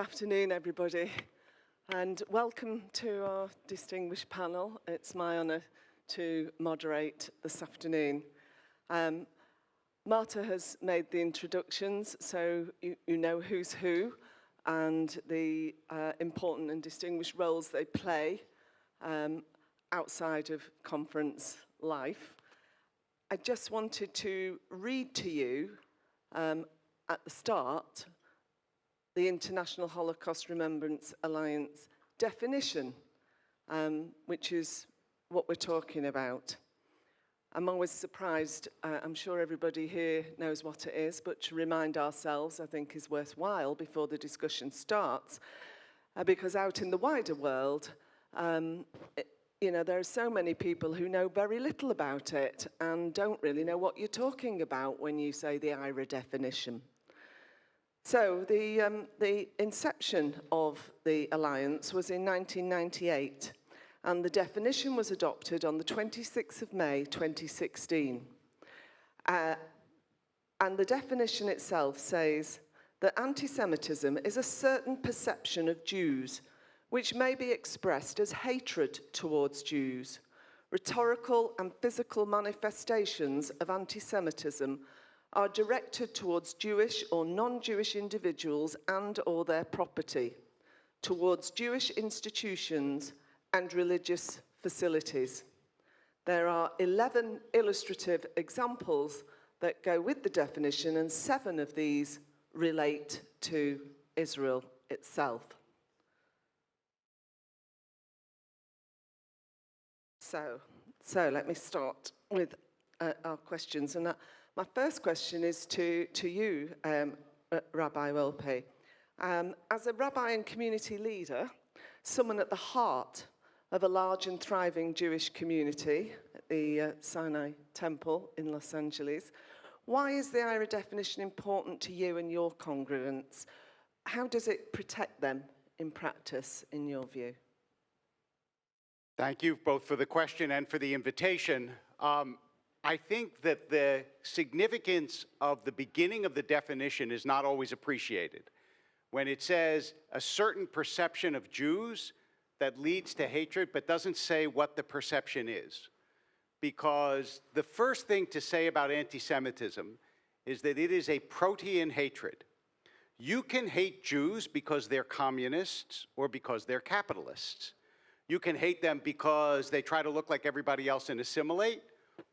afternoon, everybody, and welcome to our distinguished panel. It's my honour to moderate this afternoon. Marta has made the introductions, so you know who's who and the important and distinguished roles they play outside of conference life. I just wanted to read to you at the start the International Holocaust Remembrance Alliance definition, which is what we're talking about. I'm always surprised, I'm sure everybody here knows what it is, but to remind ourselves, I think, is worthwhile before the discussion starts, because out in the wider world, there are so many people who know very little about it and don't really know what you're talking about when you say the IHRA definition. So the inception of the Alliance was in 1998, and the definition was adopted on the 26th of May 2016. And the definition itself says that anti-Semitism is a certain perception of Jews which may be expressed as hatred towards Jews. Rhetorical and physical manifestations of anti-Semitism are directed towards Jewish or non-Jewish individuals and or their property, towards Jewish institutions and religious facilities. There are 11 illustrative examples that go with the definition, and 7 of these relate to Israel itself. So let me start with our questions. And my first question is to you, Rabbi Wolpe. As a rabbi and community leader, someone at the heart of a large and thriving Jewish community at the Sinai Temple in Los Angeles, why is the IHRA definition important to you and your congregants? How does it protect them in practice, in your view? Thank you both for the question and for the invitation. I think that the significance of the beginning of the definition is not always appreciated. When it says a certain perception of Jews that leads to hatred, but doesn't say what the perception is. Because the first thing to say about anti-Semitism is that it is a protean hatred. You can hate Jews because they're communists or because they're capitalists. You can hate them because they try to look like everybody else and assimilate,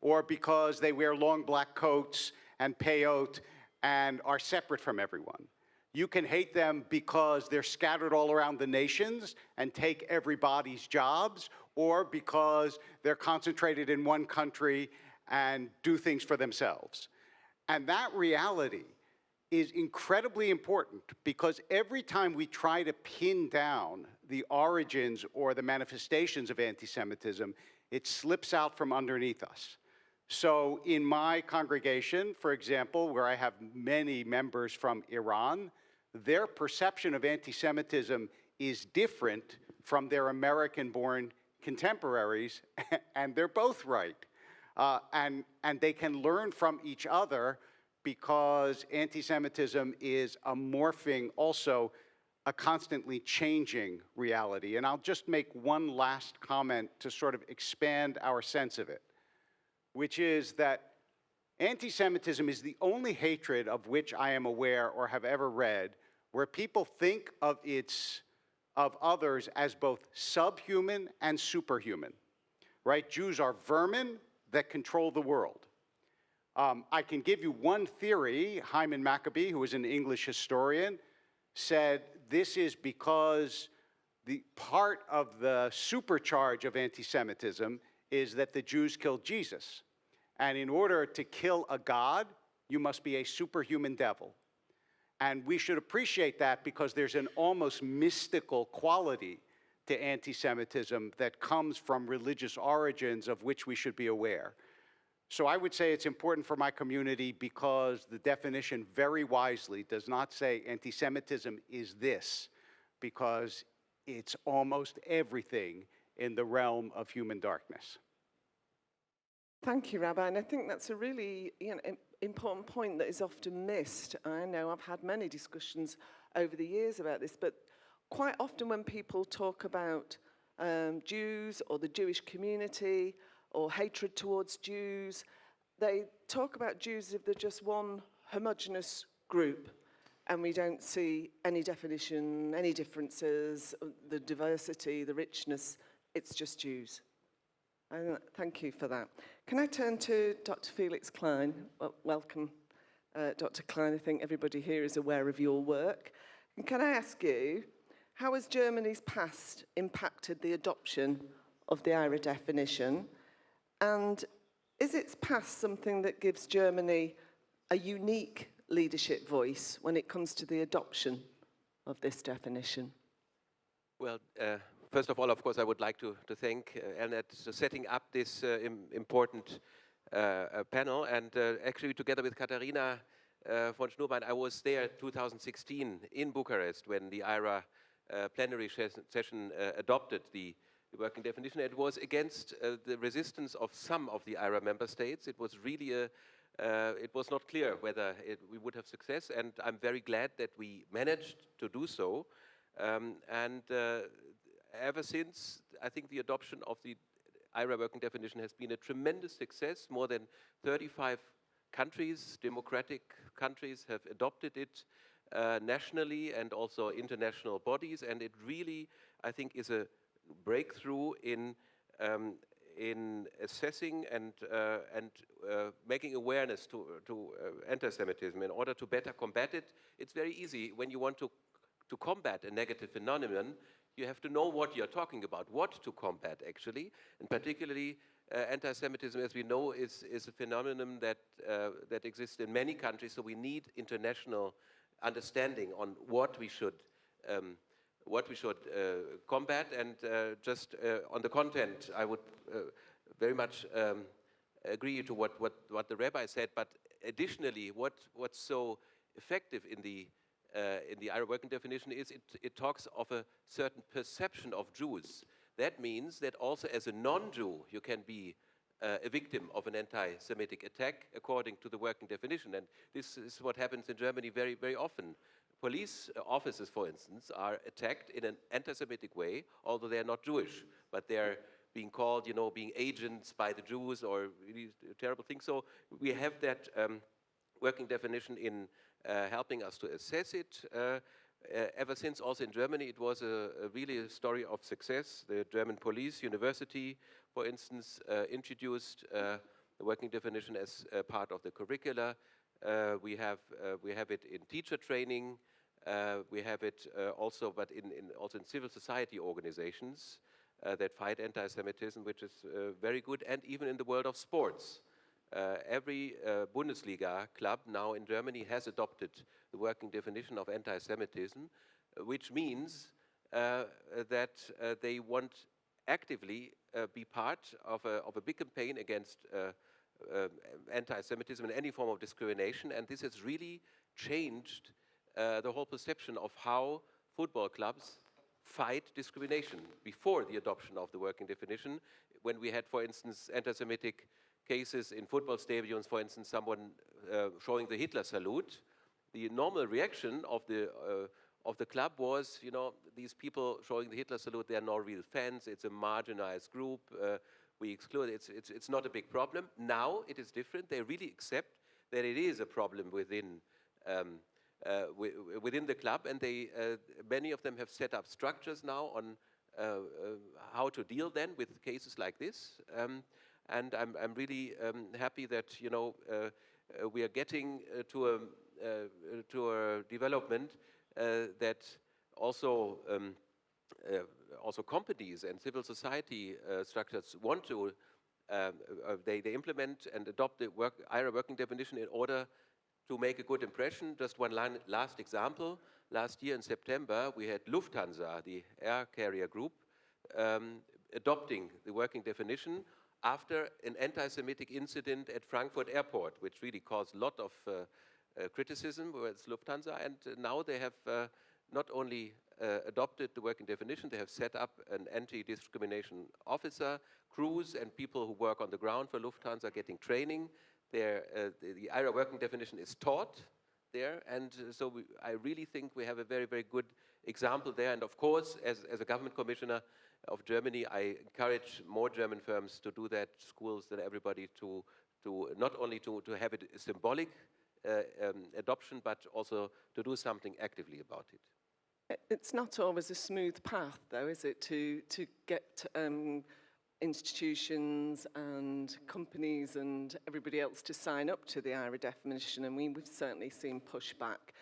or because they wear long black coats and peyote and are separate from everyone. You can hate them because they're scattered all around the nations and take everybody's jobs, or because they're concentrated in one country and do things for themselves. And that reality is incredibly important, because every time we try to pin down the origins or the manifestations of anti-Semitism, it slips out from underneath us. So in my congregation, for example, where I have many members from Iran, their perception of anti-Semitism is different from their American-born contemporaries, and they're both right. And they can learn from each other, because anti-Semitism is a morphing, also a constantly changing reality. And I'll just make one last comment to sort of expand our sense of it, which is that anti-Semitism is the only hatred of which I am aware or have ever read where people think of others as both subhuman and superhuman, right? Jews are vermin that control the world. I can give you one theory. Hyman Maccabi, who was an English historian, said this is because the part of the supercharge of anti-Semitism is that the Jews killed Jesus. And in order to kill a god, you must be a superhuman devil. And we should appreciate that, because there's an almost mystical quality to anti-Semitism that comes from religious origins of which we should be aware. So I would say it's important for my community, because the definition very wisely does not say anti-Semitism is this, because it's almost everything in the realm of human darkness. Thank you, Rabbi, and I think that's a really important point that is often missed. I know I've had many discussions over the years about this, but quite often when people talk about Jews or the Jewish community or hatred towards Jews, they talk about Jews as if they're just one homogenous group, and we don't see any definition, any differences, the diversity, the richness. It's just Jews. Thank you for that. Can I turn to Dr. Felix Klein? Well, welcome, Dr. Klein. I think everybody here is aware of your work. And can I ask you, how has Germany's past impacted the adoption of the IHRA definition? And is its past something that gives Germany a unique leadership voice when it comes to the adoption of this definition? Well, first of all, of course, I would like to thank ELNET for setting up this important panel. And actually, together with Katharina von Schnurbein, I was there in 2016 in Bucharest when the IHRA plenary session adopted the working definition. It was against the resistance of some of the IHRA member states. It was really it was not clear whether we would have success, and I'm very glad that we managed to do so. Ever since, I think the adoption of the IHRA working definition has been a tremendous success. More than 35 countries, democratic countries, have adopted it nationally and also international bodies, and it really, I think, is a breakthrough in assessing and making awareness to anti-Semitism. In order to better combat it, it's very easy. When you want to combat a negative phenomenon, you have to know what you're talking about, what to combat actually, and particularly anti-Semitism, as we know, is a phenomenon that exists in many countries. So we need international understanding on what we should combat, and just on the content, I would very much agree to what the Rabbi said. But additionally, what's so effective in the IHRA working definition is it talks of a certain perception of Jews. That means that also as a non-Jew, you can be a victim of an anti-Semitic attack according to the working definition. And this is what happens in Germany very, very often. Police officers, for instance, are attacked in an anti-Semitic way, although they're not Jewish, but they're being called, being agents by the Jews or really terrible things. So we have that working definition in helping us to assess it. Ever since, also in Germany, it was really a story of success. The German police university, for instance, introduced the working definition as part of the curricula. We have it in teacher training. We have it also, but also in civil society organizations that fight anti-Semitism, which is very good, and even in the world of sports. Every Bundesliga club now in Germany has adopted the working definition of anti-Semitism, which means that they want actively be part of a big campaign against anti-Semitism and any form of discrimination, and this has really changed the whole perception of how football clubs fight discrimination. Before the adoption of the working definition, when we had, for instance, anti-Semitic cases in football stadiums, for instance, someone showing the Hitler salute, the normal reaction of the club was, these people showing the Hitler salute, they are not real fans, it's a marginalized group, we exclude it, it's not a big problem. Now it is different. They really accept that it is a problem within the club, and many of them have set up structures now on how to deal then with cases like this. And I'm really happy that we are getting to a development that also companies and civil society structures want to they implement and adopt the IHRA working definition in order to make a good impression. Just one last example. Last year in September, we had Lufthansa, the air carrier group, adopting the working definition after an anti-Semitic incident at Frankfurt Airport, which really caused a lot of criticism with Lufthansa. And now they have not only adopted the working definition, they have set up an anti-discrimination officer, crews and people who work on the ground for Lufthansa getting training. The IHRA working definition is taught there, and so I really think we have a very, very good example there. And of course, as a government commissioner of Germany, I encourage more German firms to do that, schools and everybody to not only to have it symbolic adoption, but also to do something actively about it. It's not always a smooth path, though, is it, to get institutions and companies and everybody else to sign up to the IHRA definition, and we've certainly seen pushback.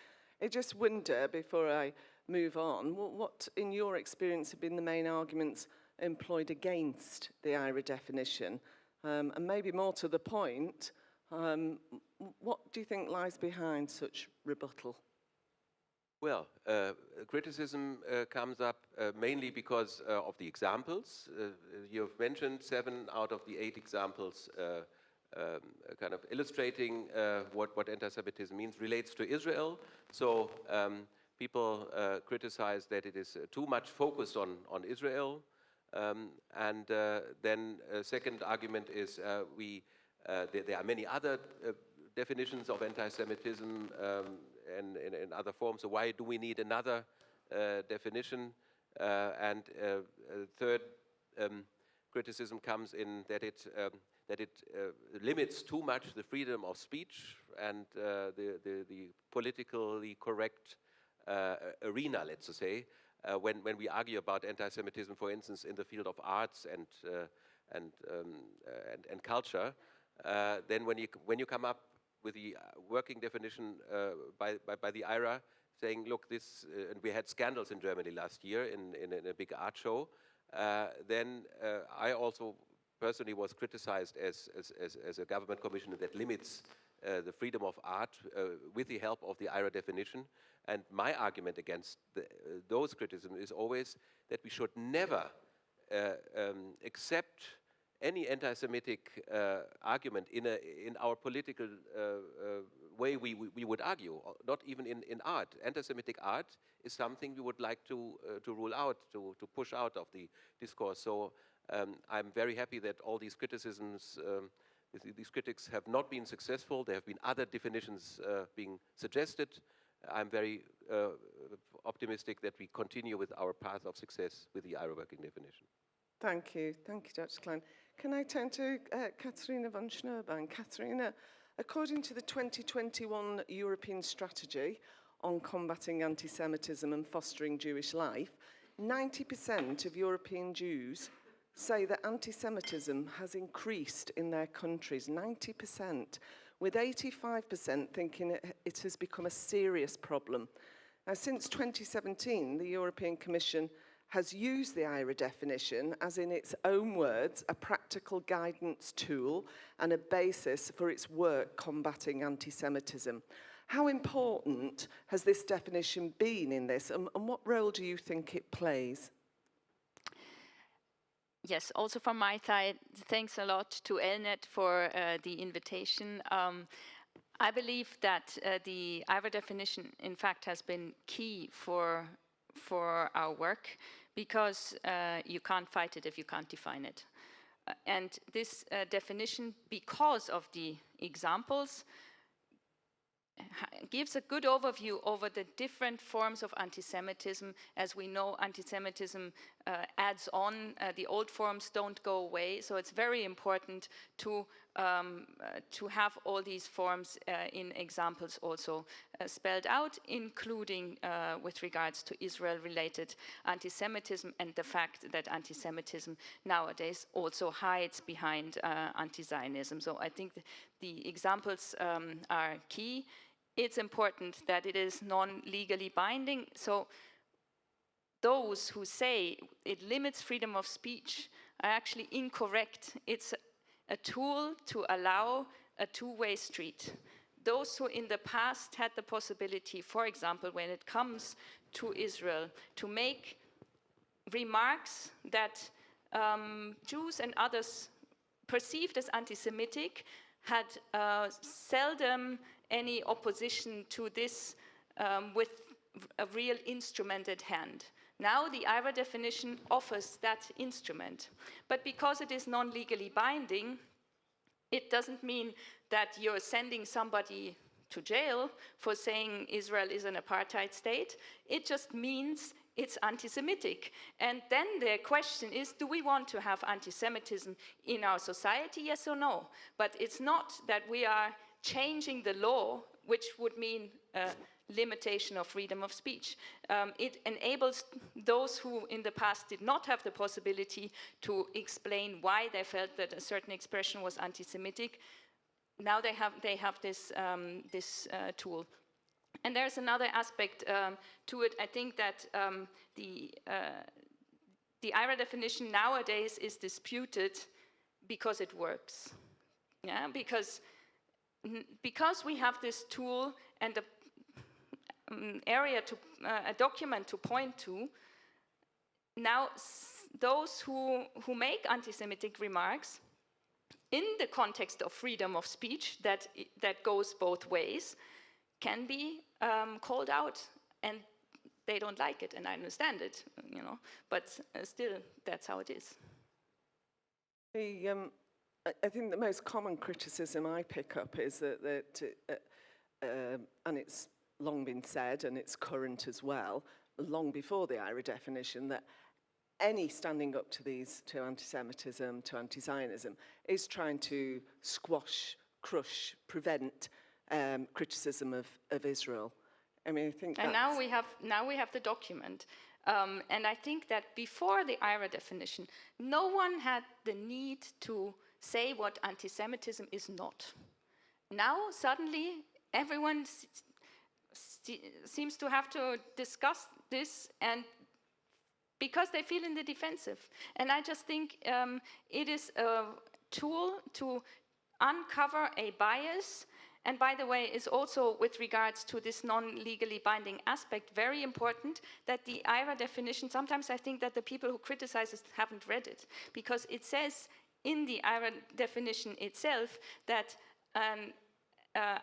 I just wonder, before I move on, what in your experience have been the main arguments employed against the IHRA definition? And maybe more to the point, what do you think lies behind such rebuttal? Well, criticism comes up mainly because of the examples. You've mentioned 7 out of the 8 examples kind of illustrating what anti-Semitism means relates to Israel. So people criticize that it is too much focused on Israel. And then a second argument is there are many other definitions of anti-Semitism and in other forms. So why do we need another definition? And third criticism comes in that it limits too much the freedom of speech and the politically correct arena, let's say, when we argue about anti-Semitism, for instance, in the field of arts and culture. Then when you come up with the working definition by the IHRA, saying, look, this, and we had scandals in Germany last year in a big art show, then I also personally was criticized as a government commissioner that limits the freedom of art with the help of the IHRA definition. And my argument against those criticisms is always that we should never accept any anti-Semitic argument in our political way we would argue, not even in art. Anti-Semitic art is something we would like to rule out, to push out of the discourse. So I'm very happy that all these criticisms, these critics have not been successful. There have been other definitions being suggested. I'm very optimistic that we continue with our path of success with the IHRA working definition. Thank you, Dr. Klein. Can I turn to Katharina von Schnurbein? Katharina, according to the 2021 European Strategy on Combating Anti-Semitism and Fostering Jewish Life, 90% of European Jews say that anti-Semitism has increased in their countries, 90%, with 85% thinking it has become a serious problem. Now, since 2017, the European Commission has used the IHRA definition as, in its own words, a practical guidance tool and a basis for its work combating anti-Semitism. How important has this definition been in this, and what role do you think it plays? Yes, also from my side, thanks a lot to ELNET for the invitation. I believe that the IHRA definition, in fact, has been key for our work, because you can't fight it if you can't define it. And this definition, because of the examples, gives a good overview over the different forms of anti-Semitism. As we know, anti-Semitism adds on, the old forms don't go away, so it's very important to have all these forms in examples also spelled out, including with regards to Israel-related anti-Semitism and the fact that anti-Semitism nowadays also hides behind anti-Zionism. So I think the examples are key. It's important that it is non-legally binding. So those who say it limits freedom of speech are actually incorrect. It's a tool to allow a two-way street. Those who in the past had the possibility, for example, when it comes to Israel, to make remarks that Jews and others perceived as anti-Semitic had seldom any opposition to this with a real instrument at hand. Now the IHRA definition offers that instrument, but because it is non-legally binding, it doesn't mean that you're sending somebody to jail for saying Israel is an apartheid state. It just means it's anti-Semitic. And then the question is, do we want to have anti-Semitism in our society, yes or no? But it's not that we are changing the law, which would mean limitation of freedom of speech. It enables those who in the past did not have the possibility to explain why they felt that a certain expression was anti-Semitic. Now they have this tool. And there's another aspect to it. I think that the IHRA definition nowadays is disputed because it works. Yeah, because we have this tool and a document to point to. Now, those who make anti-Semitic remarks in the context of freedom of speech that goes both ways can be called out, and they don't like it, and I understand it, you know, but still, that's how it is. I think the most common criticism I pick up is that and it's long been said, and it's current as well, long before the IHRA definition, that any standing up to anti-Semitism, to anti-Zionism, is trying to squash, crush, prevent criticism of Israel. I mean, I think. And now we have the document, and I think that before the IHRA definition, no one had the need to say what anti-Semitism is not. Now suddenly everyone seems to have to discuss this, and because they feel in the defensive. And I just think it is a tool to uncover a bias. And by the way, is also with regards to this non-legally binding aspect very important that the IHRA definition, sometimes I think that the people who criticize it haven't read it, because it says in the IHRA definition itself that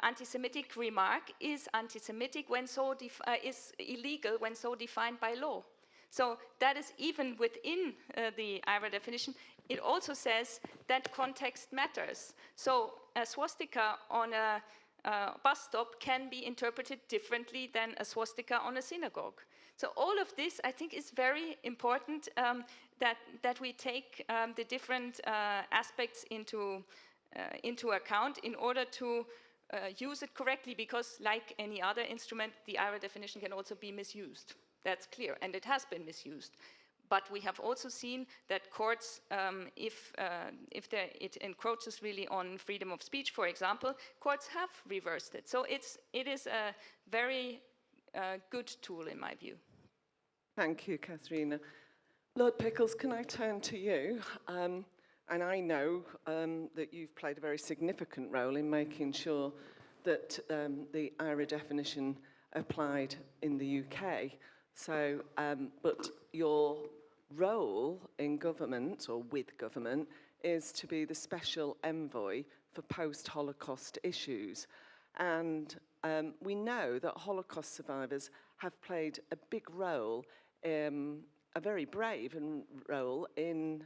anti-Semitic remark is anti-Semitic when is illegal when so defined by law. So that is even within the IHRA definition. It also says that context matters. So a swastika on a bus stop can be interpreted differently than a swastika on a synagogue. So all of this, I think, is very important that we take the different aspects into account in order to use it correctly, because like any other instrument, the IHRA definition can also be misused. That's clear, and it has been misused. But we have also seen that courts, if it encroaches really on freedom of speech, for example, courts have reversed it. So it is a very good tool in my view. Thank you, Katharina. Lord Pickles, can I turn to you? And I know that you've played a very significant role in making sure that the IHRA definition applied in the UK. So, but your role in government, or with government, is to be the special envoy for post-Holocaust issues. And we know that Holocaust survivors have played a big role, a very brave role in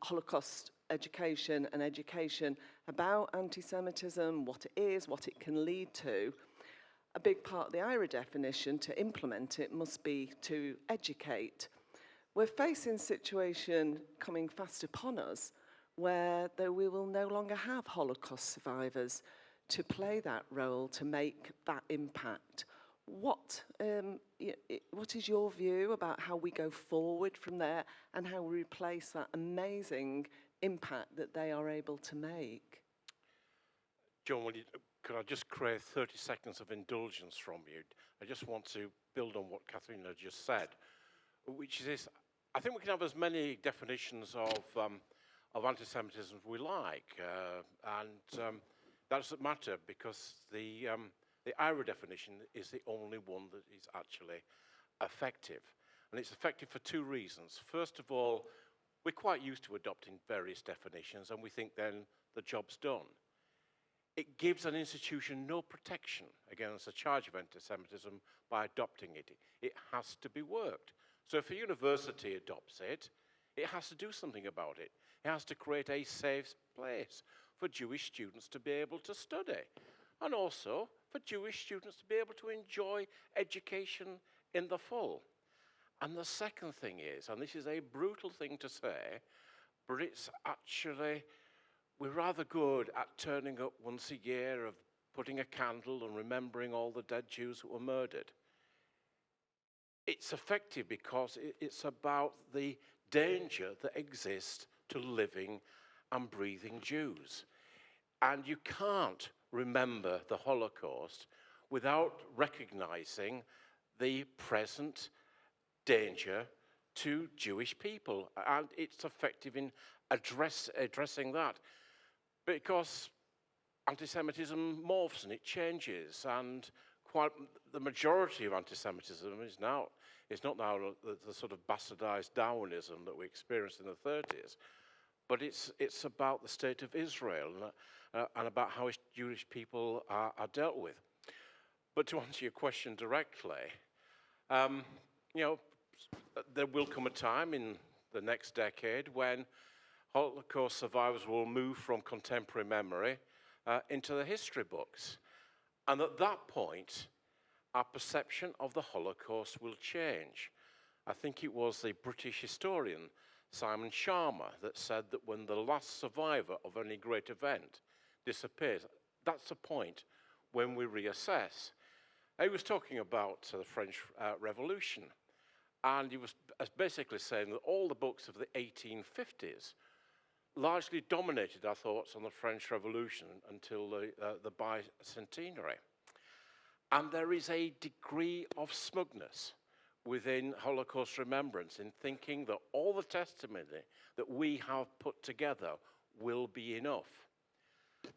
Holocaust education and education about anti-Semitism, what it is, what it can lead to. A big part of the IHRA definition to implement it must be to educate. We're facing a situation coming fast upon us where we will no longer have Holocaust survivors to play that role, to make that impact. What is your view about how we go forward from there and how we replace that amazing impact that they are able to make? Joan, could I just crave 30 seconds of indulgence from you? I just want to build on what Katharina just said, which is, I think we can have as many definitions of anti-Semitism as we like, and that doesn't matter, because the IHRA definition is the only one that is actually effective. And it's effective for two reasons. First of all, we're quite used to adopting various definitions, and we think then the job's done. It gives an institution no protection against a charge of anti-Semitism by adopting it. It has to be worked. So if a university adopts it, it has to do something about it. It has to create a safe place for Jewish students to be able to study. and also for Jewish students to be able to enjoy education in the full. And the second thing is, and this is a brutal thing to say, but it's actually, we're rather good at turning up once a year of putting a candle and remembering all the dead Jews who were murdered. It's effective because it's about the danger that exists to living and breathing Jews. And you can't remember the Holocaust without recognizing the present danger to Jewish people. And it's effective in addressing that, because anti-Semitism morphs and it changes, and quite the majority of anti-Semitism is not now the sort of bastardized Darwinism that we experienced in the 30s, but it's about the state of Israel and about how Jewish people are dealt with. But to answer your question directly, there will come a time in the next decade when Holocaust survivors will move from contemporary memory into the history books. And at that point, our perception of the Holocaust will change. I think it was the British historian Simon Sharma that said that when the last survivor of any great event disappears, that's a point when we reassess. He was talking about the French Revolution, and he was basically saying that all the books of the 1850s largely dominated our thoughts on the French Revolution until the bicentenary. And there is a degree of smugness within Holocaust remembrance in thinking that all the testimony that we have put together will be enough,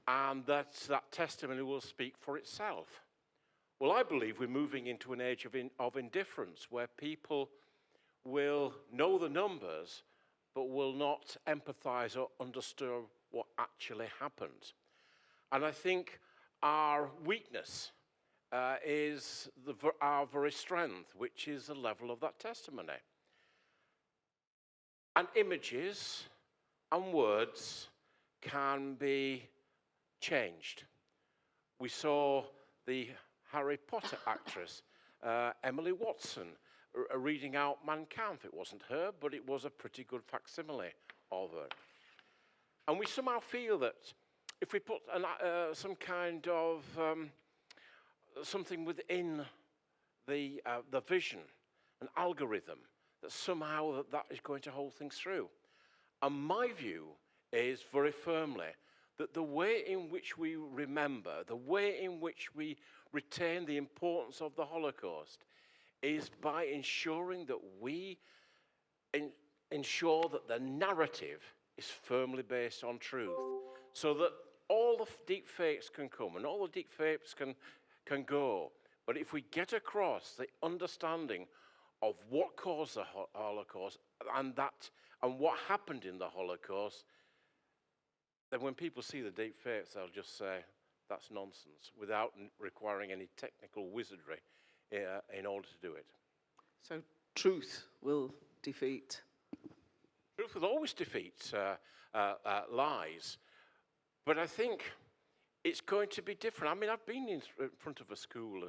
and that testimony will speak for itself. Well, I believe we're moving into an age of indifference, where people will know the numbers but will not empathize or understand what actually happened. And I think our weakness is our very strength, which is the level of that testimony. And images and words can be changed. We saw the Harry Potter actress, Emily Watson, reading out Mein Kampf. It wasn't her, but it was a pretty good facsimile of her. And we somehow feel that if we put some kind of something within the vision, an algorithm, that somehow that is going to hold things through. And my view is very firmly that the way in which we remember, the way in which we retain the importance of the Holocaust, is by ensuring that we ensure that the narrative is firmly based on truth, so that all the deep fakes can come and all the deep fakes can go. But if we get across the understanding of what caused the Holocaust and what happened in the Holocaust, then when people see the deep fakes, they'll just say, that's nonsense, without requiring any technical wizardry in order to do it. So truth will defeat? Truth will always defeat lies. But I think it's going to be different. I mean, I've been in front of a school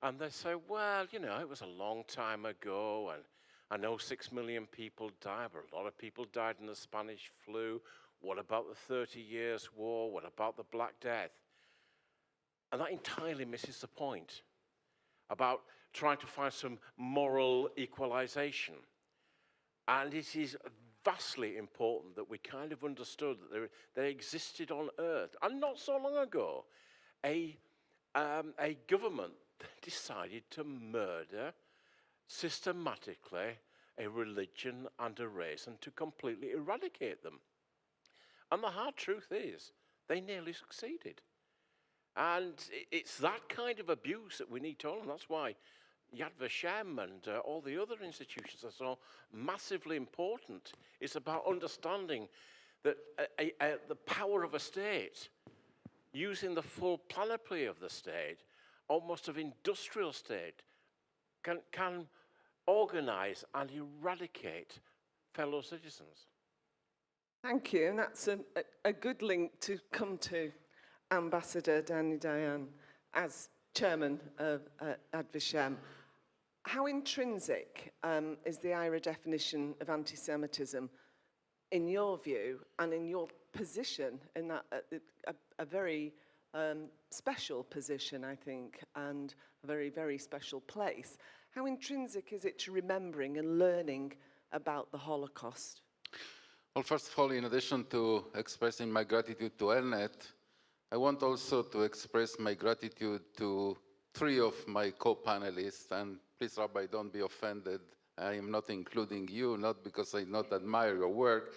and they say, well, it was a long time ago, and I know 6 million people died, but a lot of people died in the Spanish flu. What about the 30 Years' War? What about the Black Death? And that entirely misses the point about trying to find some moral equalization. And it is vastly important that we kind of understood that there existed on Earth, and not so long ago, a government that decided to murder systematically a religion and a race and to completely eradicate them. And the hard truth is, they nearly succeeded. And it's that kind of abuse that we need to own. And that's why Yad Vashem and all the other institutions are so massively important. It's about understanding that the power of a state, using the full panoply of the state, almost of industrial state, can organize and eradicate fellow citizens. Thank you, and that's a good link to come to. Ambassador Dani Dayan, as chairman of Vashem, how intrinsic is the IHRA definition of anti-Semitism in your view and in your position in that a very special position, I think, and a very, very special place? How intrinsic is it to remembering and learning about the Holocaust? Well, first of all, in addition to expressing my gratitude to ELNET, I want also to express my gratitude to 3 of my co-panelists, and please, Rabbi, don't be offended. I am not including you, not because I not admire your work,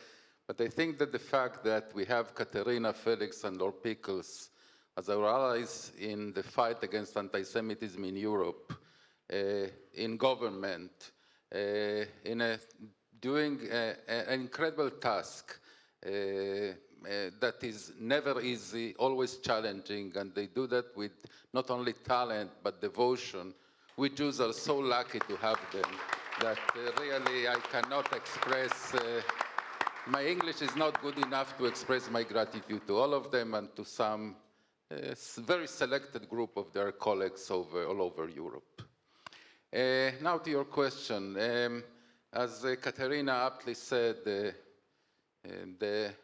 but I think that the fact that we have Katharina, Felix, and Lord Pickles as our allies in the fight against anti-Semitism in Europe, in government, doing an incredible task that is never easy, always challenging, and they do that with not only talent, but devotion. We Jews are so lucky to have them that really I cannot express, my English is not good enough to express my gratitude to all of them and to some very selected group of their colleagues all over Europe. Now to your question. As Katharina aptly said, the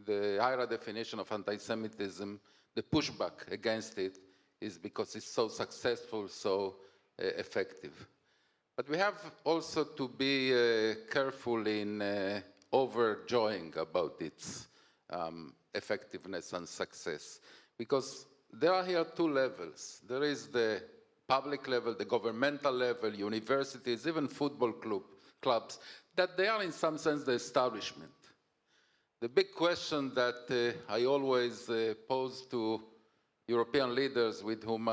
IHRA definition of anti-Semitism, the pushback against it is because it's so successful, so effective. But we have also to be careful in overjoying about its effectiveness and success, because there are here 2 levels. There is the public level, the governmental level, universities, even football clubs, that they are in some sense the establishment. The big question that I always pose to European leaders with whom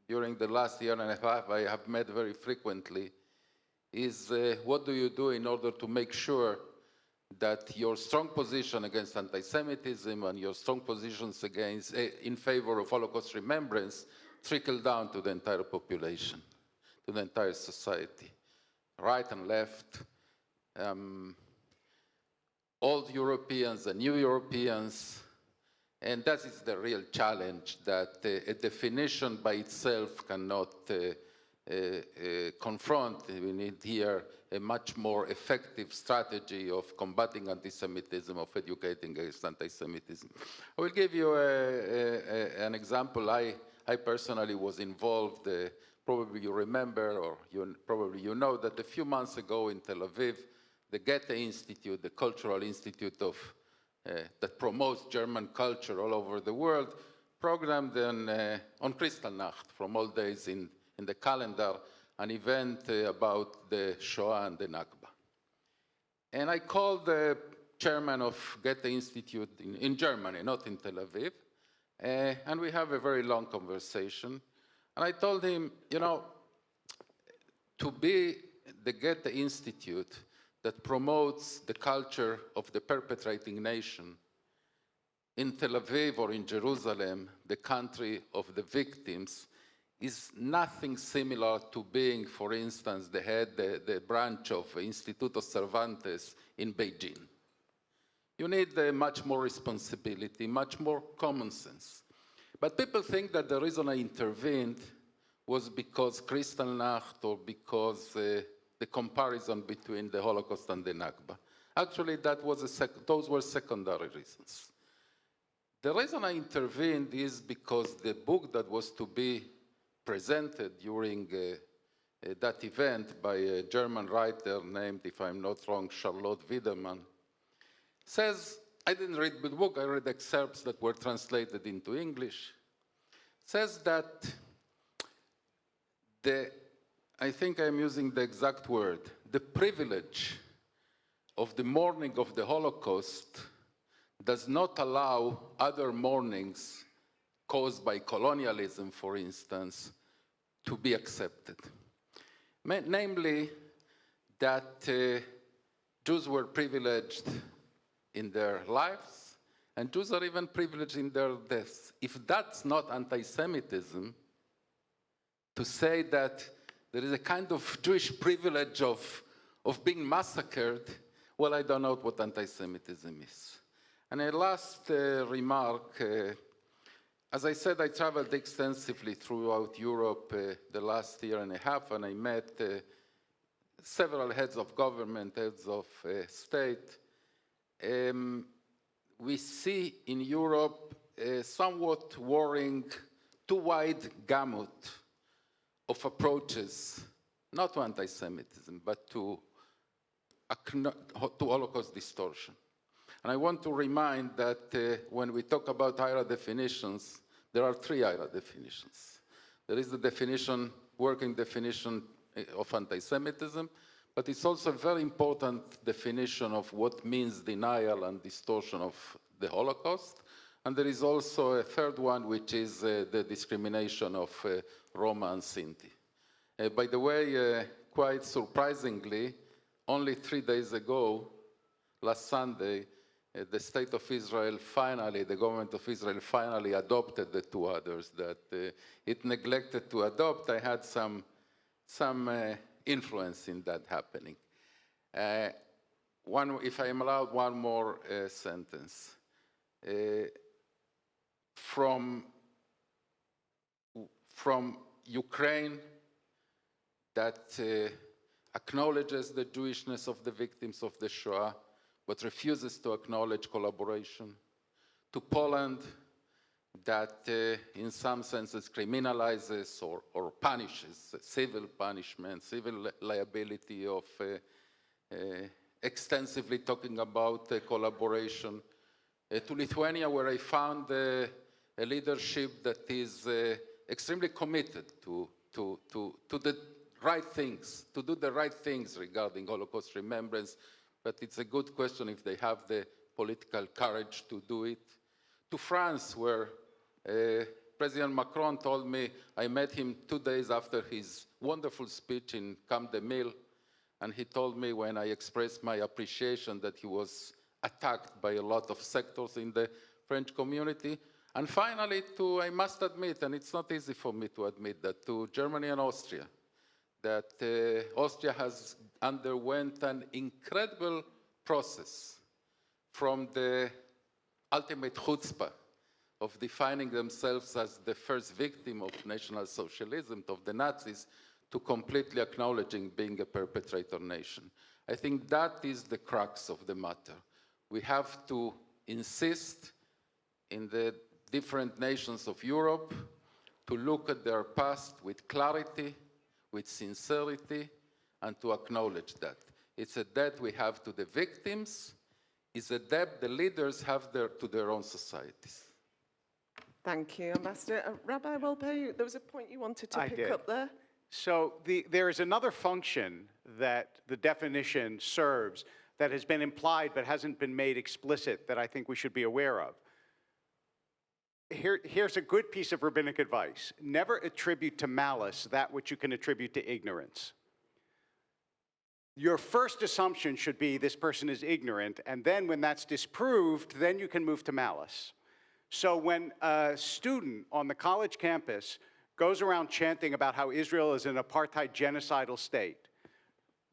during the last year and a half, I have met very frequently, is what do you do in order to make sure that your strong position against anti-Semitism and your strong positions in favor of Holocaust remembrance trickle down to the entire population, to the entire society, right and left, old Europeans and new Europeans, and that is the real challenge that a definition by itself cannot confront. We need here a much more effective strategy of combating anti-Semitism, of educating against anti-Semitism. I will give you an example. I personally was involved, probably you remember, or probably you know, that a few months ago in Tel Aviv, the Goethe Institute, the cultural institute that promotes German culture all over the world, programmed on Kristallnacht, from all days in the calendar, an event about the Shoah and the Nakba. And I called the chairman of Goethe Institute in Germany, not in Tel Aviv, and we have a very long conversation. And I told him, you know, to be the Goethe Institute that promotes the culture of the perpetrating nation in Tel Aviv or in Jerusalem, the country of the victims, is nothing similar to being, for instance, the branch of Instituto Cervantes in Beijing. You need much more responsibility, much more common sense. But people think that the reason I intervened was because Kristallnacht or because the comparison between the Holocaust and the Nakba. Actually, those were secondary reasons. The reason I intervened is because the book that was to be presented during that event by a German writer named, if I'm not wrong, Charlotte Wiedemann, says, I didn't read the book, I read excerpts that were translated into English, says that I think I'm using the exact word, the privilege of the mourning of the Holocaust does not allow other mournings caused by colonialism, for instance, to be accepted. Namely, that Jews were privileged in their lives, and Jews are even privileged in their deaths. If that's not anti-Semitism, to say that there is a kind of Jewish privilege of being massacred, well, I don't know what anti-Semitism is. And a last remark, As I said, I traveled extensively throughout Europe the last year and a half, and I met several heads of government, heads of state. We see in Europe a somewhat worrying, too wide gamut of approaches, not to anti-Semitism, but to Holocaust distortion. And I want to remind that when we talk about IHRA definitions, there are three IHRA definitions. There is the definition, working definition of anti-Semitism, but it's also a very important definition of what means denial and distortion of the Holocaust. And there is also a third one, which is the discrimination of Roma and Sinti. By the way, quite surprisingly, only 3 days ago, last Sunday, the state of Israel finally, the government of Israel finally adopted the two others that it neglected to adopt. I had some influence in that happening. If I am allowed, one more sentence. From Ukraine that acknowledges the Jewishness of the victims of the Shoah, but refuses to acknowledge collaboration, to Poland that in some senses criminalizes or punishes, civil punishment, civil liability of extensively talking about collaboration, to Lithuania, where I found a leadership that is extremely committed to the right things, to do the right things regarding Holocaust remembrance, but it's a good question if they have the political courage to do it. To France, where President Macron told me, I met him 2 days after his wonderful speech in Camp de Mille, and he told me when I expressed my appreciation that he was attacked by a lot of sectors in the French community. And finally, I must admit, and it's not easy for me to admit that, to Germany and Austria, that Austria has underwent an incredible process from the ultimate chutzpah of defining themselves as the first victim of National Socialism, of the Nazis, to completely acknowledging being a perpetrator nation. I think that is the crux of the matter. We have to insist in the different nations of Europe to look at their past with clarity, with sincerity, and to acknowledge that. It's a debt we have to the victims. It's a debt the leaders have to their own societies. Thank you, Ambassador. Rabbi Wolpe, there was a point you wanted to pick up there. So there is another function that the definition serves that has been implied but hasn't been made explicit that I think we should be aware of. Here's a good piece of rabbinic advice. Never attribute to malice that which you can attribute to ignorance. Your first assumption should be this person is ignorant, and then when that's disproved, then you can move to malice. So when a student on the college campus goes around chanting about how Israel is an apartheid genocidal state,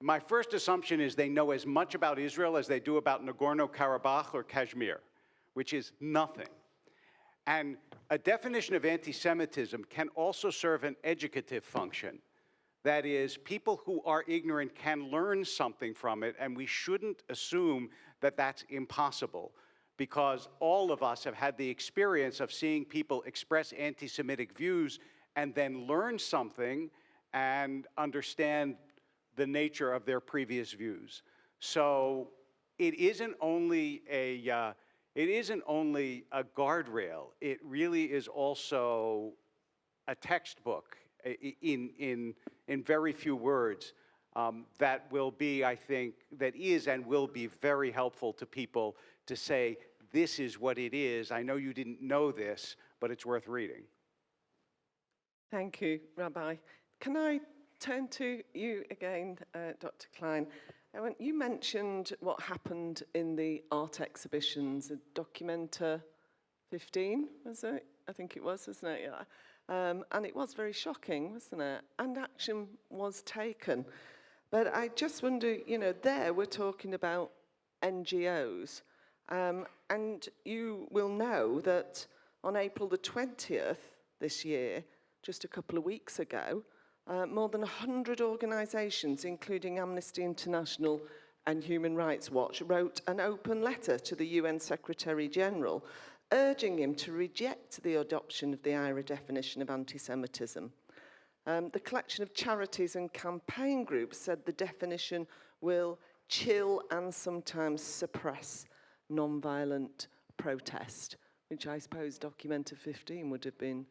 my first assumption is they know as much about Israel as they do about Nagorno-Karabakh or Kashmir, which is nothing. And a definition of anti-Semitism can also serve an educative function. That is, people who are ignorant can learn something from it, and we shouldn't assume that that's impossible, because all of us have had the experience of seeing people express anti-Semitic views and then learn something and understand the nature of their previous views. So it isn't only a guardrail, it really is also a textbook in very few words that will be, I think, that is and will be very helpful to people to say, this is what it is. I know you didn't know this, but it's worth reading. Thank you, Rabbi. Can I turn to you again, Dr. Klein? You mentioned what happened in the art exhibitions, Documenta 15, was it? I think it was, wasn't it? Yeah. And it was very shocking, wasn't it? And action was taken. But I just wonder, there we're talking about NGOs. And you will know that on April the 20th this year, just a couple of weeks ago, more than 100 organisations, including Amnesty International and Human Rights Watch, wrote an open letter to the UN Secretary-General urging him to reject the adoption of the IHRA definition of anti-Semitism. The collection of charities and campaign groups said the definition will chill and sometimes suppress non-violent protest, which I suppose Documenta 15 would have been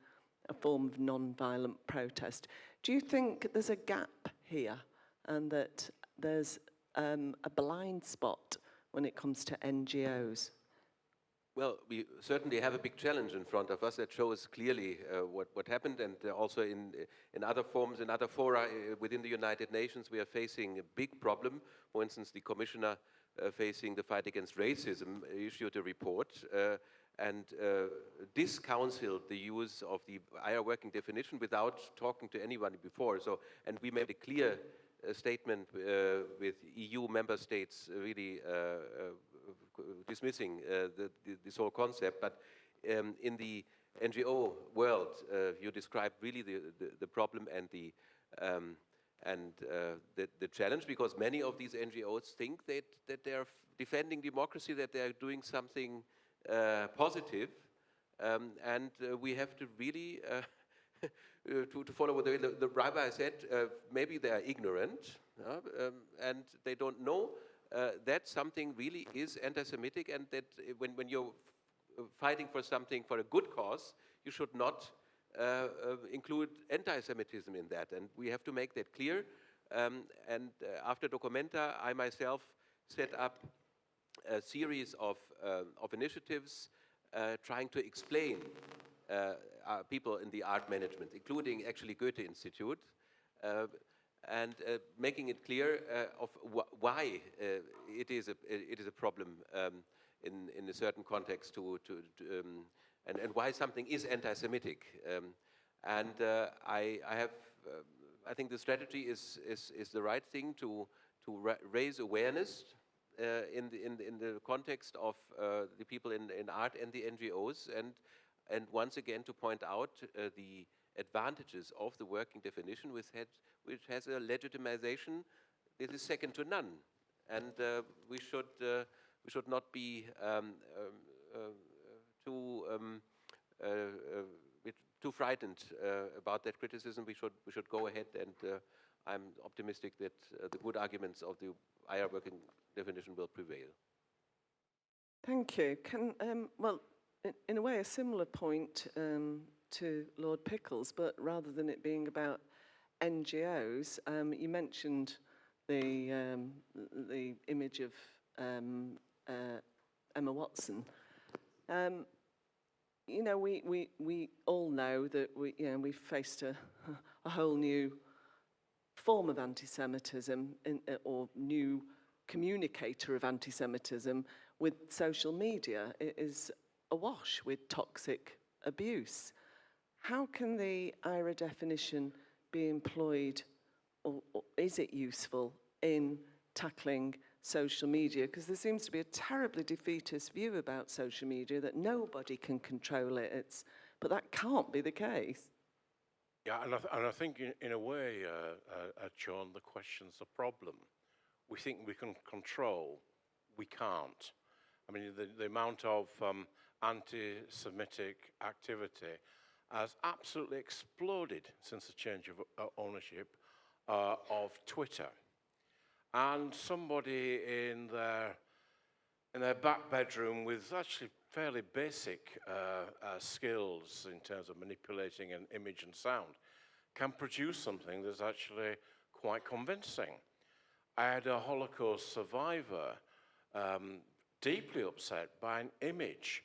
a form of non-violent protest. Do you think there's a gap here and that there's a blind spot when it comes to NGOs? Well, we certainly have a big challenge in front of us that shows clearly what happened, and also in other forms, in other fora within the United Nations, we are facing a big problem. For instance, the commissioner facing the fight against racism issued a report and discounseled the use of the IHRA working definition without talking to anyone before. So, and we made a clear statement with EU member states really dismissing this whole concept. But in the NGO world, you described really the problem and the challenge, because many of these NGOs think that they are defending democracy, that they are doing something positive, and we have to really to follow what the Rabbi said. Maybe they are ignorant and they don't know that something really is anti-Semitic, and that when you're fighting for something for a good cause, you should not include anti-Semitism in that, and we have to make that clear. After Documenta, I myself set up a series of initiatives trying to explain people in the art management, including actually Goethe Institute, and making it clear of why it is a problem in a certain context and why something is anti-Semitic. I think the strategy is the right thing to raise awareness in the context of the people in art and the NGOs, and once again to point out the advantages of the working definition, which has a legitimization that is second to none, and we should not be too frightened about that criticism. We should go ahead, and I'm optimistic that the good arguments of the IHRA working definition will prevail. Thank you. Well, in a way, a similar point to Lord Pickles, but rather than it being about NGOs, you mentioned the image of Emma Watson. You know, we all know that we've faced a whole new form of anti-Semitism or new communicator of anti-Semitism with social media. It is awash with toxic abuse. How can the IHRA definition be employed, or is it useful in tackling social media? Because there seems to be a terribly defeatist view about social media, that nobody can control it. But that can't be the case. Yeah, and I think in a way, Joan, the question's the problem. We think we can control, we can't. I mean, the amount of anti-Semitic activity has absolutely exploded since the change of ownership of Twitter. And somebody in their back bedroom with actually fairly basic skills in terms of manipulating an image and sound can produce something that's actually quite convincing. I had a Holocaust survivor deeply upset by an image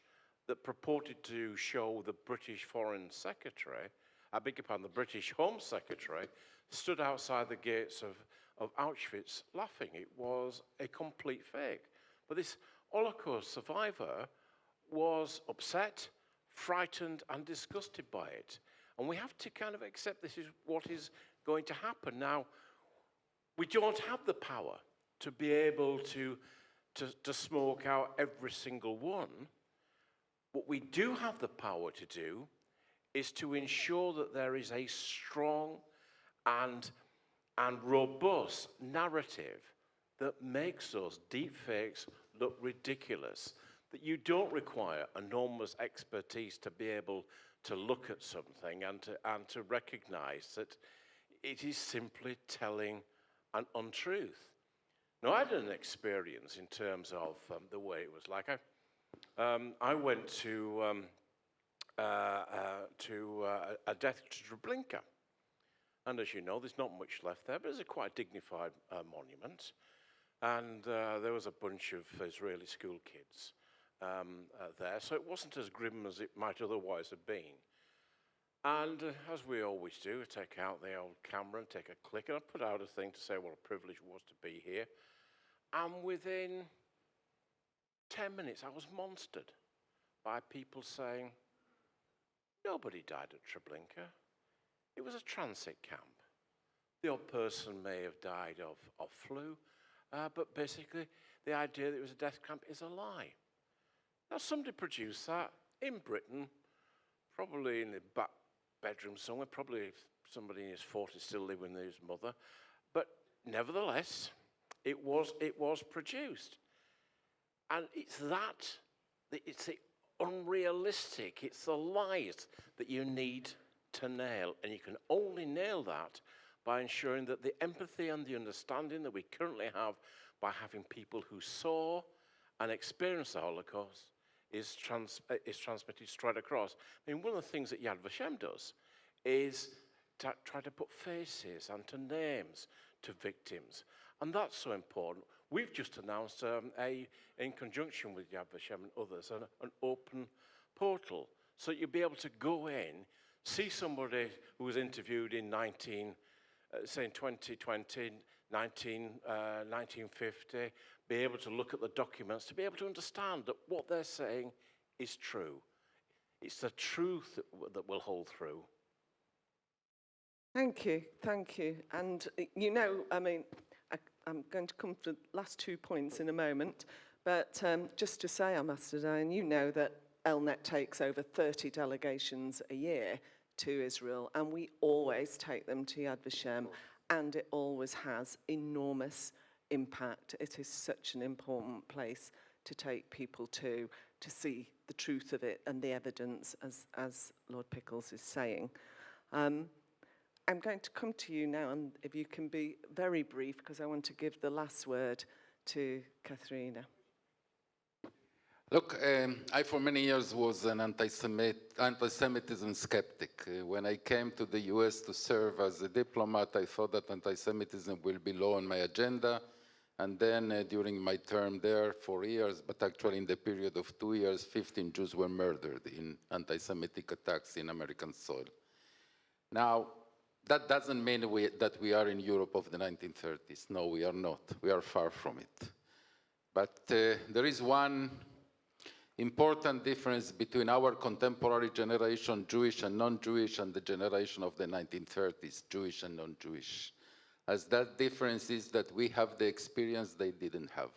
that purported to show the British Foreign Secretary, I beg your pardon, the British Home Secretary, stood outside the gates of Auschwitz laughing. It was a complete fake. But this Holocaust survivor was upset, frightened, and disgusted by it. And we have to kind of accept this is what is going to happen. Now, we don't have the power to be able to smoke out every single one, What we do have the power to do is to ensure that there is a strong and robust narrative that makes those deepfakes look ridiculous, that you don't require enormous expertise to be able to look at something and to recognize that it is simply telling an untruth. Now, I had an experience in terms of the way it was like. I went to a death to Treblinka. And as you know, there's not much left there, but it's a quite dignified monument. And there was a bunch of Israeli school kids there, so it wasn't as grim as it might otherwise have been. And as we always do, I take out the old camera and take a click, and I put out a thing to say what a privilege it was to be here. And within 10 minutes, I was monstered by people saying, nobody died at Treblinka. It was a transit camp. The odd person may have died of flu, but basically the idea that it was a death camp is a lie. Now, somebody produced that in Britain, probably in the back bedroom somewhere, probably somebody in his 40s still living with his mother, but nevertheless, it was produced. And it's the unrealistic, it's the lies that you need to nail, and you can only nail that by ensuring that the empathy and the understanding that we currently have by having people who saw and experienced the Holocaust is transmitted straight across. I mean, one of the things that Yad Vashem does is to try to put faces and to names to victims, and that's so important. We've just announced, in conjunction with Yad Vashem and others, an open portal, so you'll be able to go in, see somebody who was interviewed in 2020, 1950, be able to look at the documents, to be able to understand that what they're saying is true. It's the truth that will hold through. Thank you, thank you. And you know, I mean, I'm going to come to the last 2 points in a moment, but just to say, Ambassador Dayan, you know that ELNET takes over 30 delegations a year to Israel, and we always take them to Yad Vashem, and it always has enormous impact. It is such an important place to take people to see the truth of it and the evidence, as Lord Pickles is saying. I'm going to come to you now, and if you can be very brief, because I want to give the last word to Katharina. Look, I for many years was an anti-Semitism skeptic. When I came to the US to serve as a diplomat, I thought that anti-Semitism will be low on my agenda. And then during my term there, 4 years, but actually in the period of 2 years, 15 Jews were murdered in anti-Semitic attacks in American soil. Now, that doesn't mean that we are in Europe of the 1930s. No, we are not. We are far from it. But there is one important difference between our contemporary generation, Jewish and non-Jewish, and the generation of the 1930s, Jewish and non-Jewish. As that difference is that we have the experience they didn't have.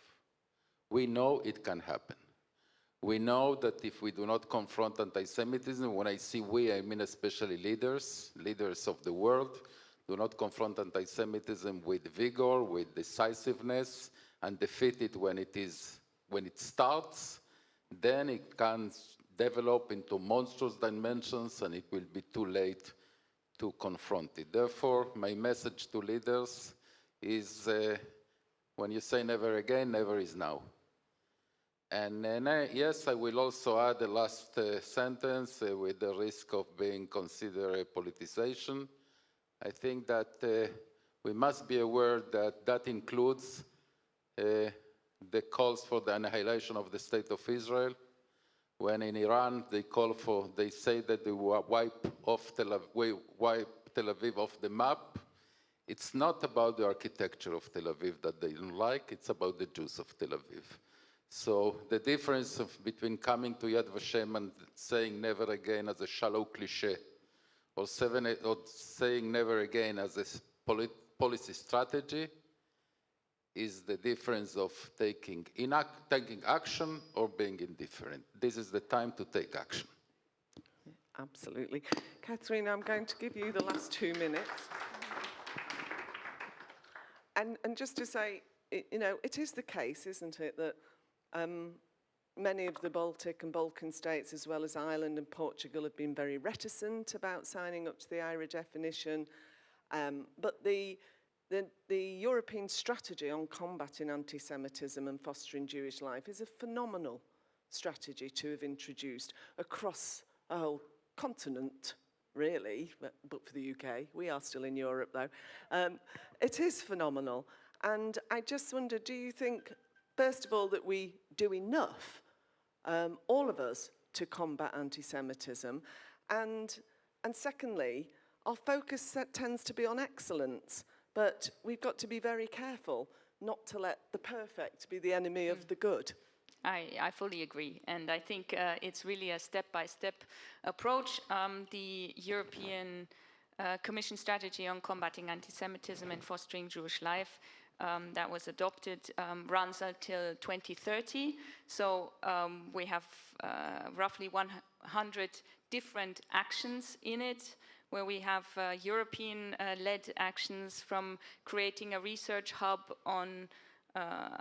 We know it can happen. We know that if we do not confront anti-Semitism, when I say we, I mean especially leaders of the world, do not confront anti-Semitism with vigor, with decisiveness, and defeat it when it starts, then it can develop into monstrous dimensions, and it will be too late to confront it. Therefore, my message to leaders is when you say never again, never is now. And yes, I will also add the last sentence with the risk of being considered a politicization. I think that we must be aware that that includes the calls for the annihilation of the State of Israel. When in Iran they say that they will wipe Tel Aviv off the map. It's not about the architecture of Tel Aviv that they don't like, it's about the Jews of Tel Aviv. So the difference between coming to Yad Vashem and saying never again as a shallow cliche, or saying never again as a policy strategy, is the difference of taking action or being indifferent. This is the time to take action. Absolutely. Katharina, I'm going to give you the last 2 minutes. And just to say, you know, it is the case, isn't it, that many of the Baltic and Balkan states, as well as Ireland and Portugal, have been very reticent about signing up to the IHRA definition. But the European strategy on combating anti-Semitism and fostering Jewish life is a phenomenal strategy to have introduced across a whole continent, really, but for the UK. We are still in Europe, though. It is phenomenal. And I just wonder, do you think, first of all, that we do enough, all of us, to combat anti-Semitism? And secondly, our focus tends to be on excellence, but we've got to be very careful not to let the perfect be the enemy of the good. I fully agree, and I think it's really a step-by-step approach. The European Commission strategy on combating anti-Semitism and fostering Jewish life that was adopted runs until 2030. So we have roughly 100 different actions in it, where we have European-led actions, from creating a research hub on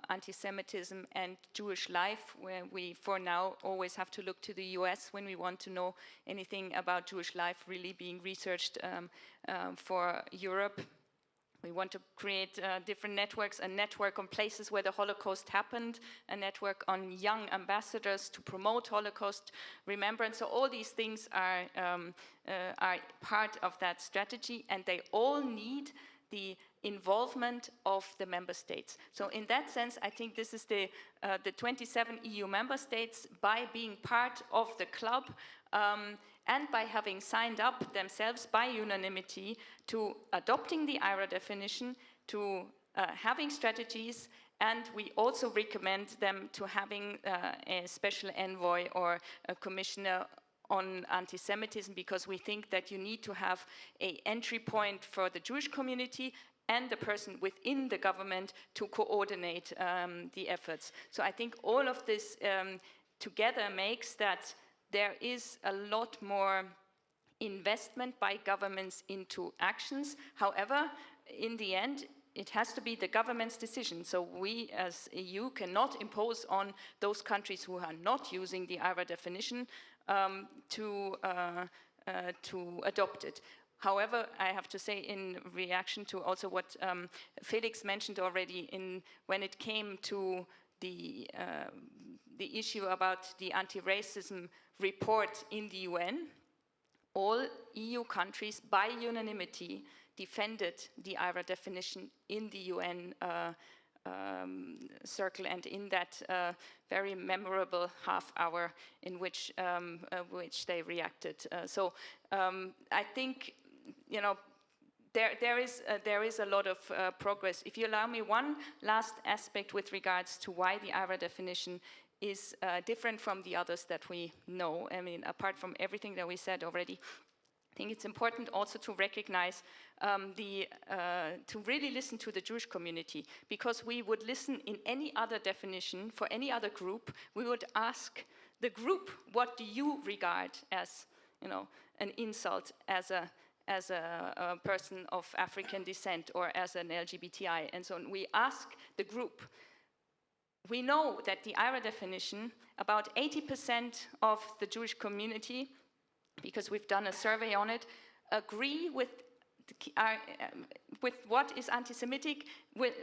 anti-Semitism and Jewish life, where we, for now, always have to look to the US when we want to know anything about Jewish life really being researched for Europe. We want to create different networks, a network on places where the Holocaust happened, a network on young ambassadors to promote Holocaust remembrance. So all these things are part of that strategy, and they all need the involvement of the member states. So in that sense, I think this is the 27 EU member states, by being part of the club, and by having signed up themselves by unanimity to adopting the IHRA definition, to having strategies, and we also recommend them to having a special envoy or a commissioner on anti-Semitism, because we think that you need to have an entry point for the Jewish community and the person within the government to coordinate the efforts. So I think all of this together makes that there is a lot more investment by governments into actions. However, in the end, it has to be the government's decision. So we as EU cannot impose on those countries who are not using the IHRA definition to adopt it. However, I have to say, in reaction to also what Felix mentioned already, when it came to the issue about the anti-racism report in the UN, all EU countries, by unanimity, defended the IHRA definition in the UN circle, and in that very memorable half hour in which they reacted. So I think, you know, there is a lot of progress. If you allow me one last aspect with regards to why the IHRA definition is different from the others that we know. I mean, apart from everything that we said already, I think it's important also to recognize to really listen to the Jewish community, because we would listen in any other definition for any other group. We would ask the group, what do you regard as, you know, an insult as a person of African descent or as an LGBTI, and so on. We ask the group. We know that the IHRA definition, about 80% of the Jewish community, because we've done a survey on it, agree with what is anti-Semitic, with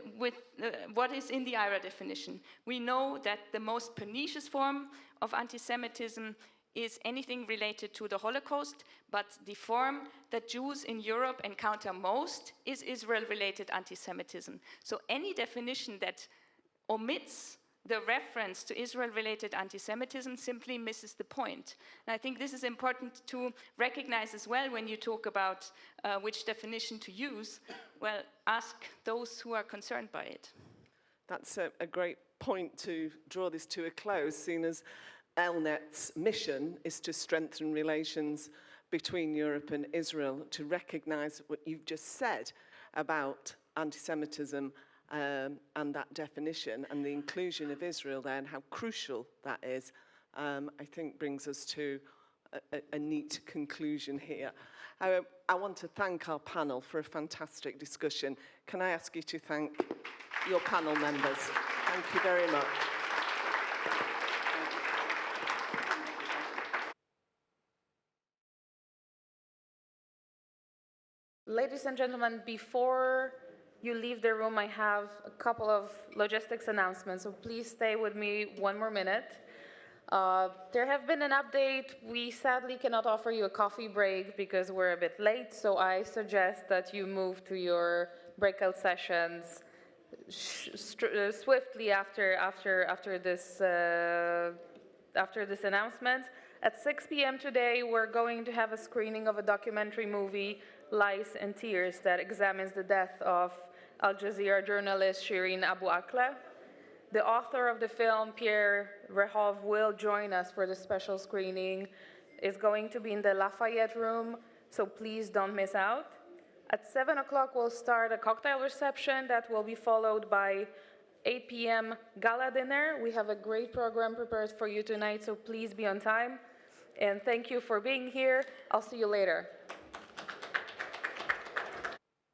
what is in the IHRA definition. We know that the most pernicious form of anti-Semitism is anything related to the Holocaust, but the form that Jews in Europe encounter most is Israel-related anti-Semitism. So any definition that omits the reference to Israel-related anti-Semitism simply misses the point. And I think this is important to recognize as well when you talk about which definition to use. Well, ask those who are concerned by it. That's a great point to draw this to a close, seeing as ELNET's mission is to strengthen relations between Europe and Israel, to recognize what you've just said about anti-Semitism and that definition and the inclusion of Israel there and how crucial that is, I think brings us to a neat conclusion here. I want to thank our panel for a fantastic discussion. Can I ask you to thank your panel members? Thank you very much. Ladies and gentlemen, before you leave the room, I have a couple of logistics announcements, so please stay with me one more minute. There have been an update. We sadly cannot offer you a coffee break because we're a bit late, so I suggest that you move to your breakout sessions swiftly after this announcement. At 6 p.m. today, we're going to have a screening of a documentary movie, Lies and Tears, that examines the death of Al Jazeera journalist Shireen Abu Akleh. The author of the film, Pierre Rehov, will join us for the special screening. It's going to be in the Lafayette room, so please don't miss out. At 7 o'clock, we'll start a cocktail reception that will be followed by 8 p.m. gala dinner. We have a great program prepared for you tonight, so please be on time. And thank you for being here. I'll see you later.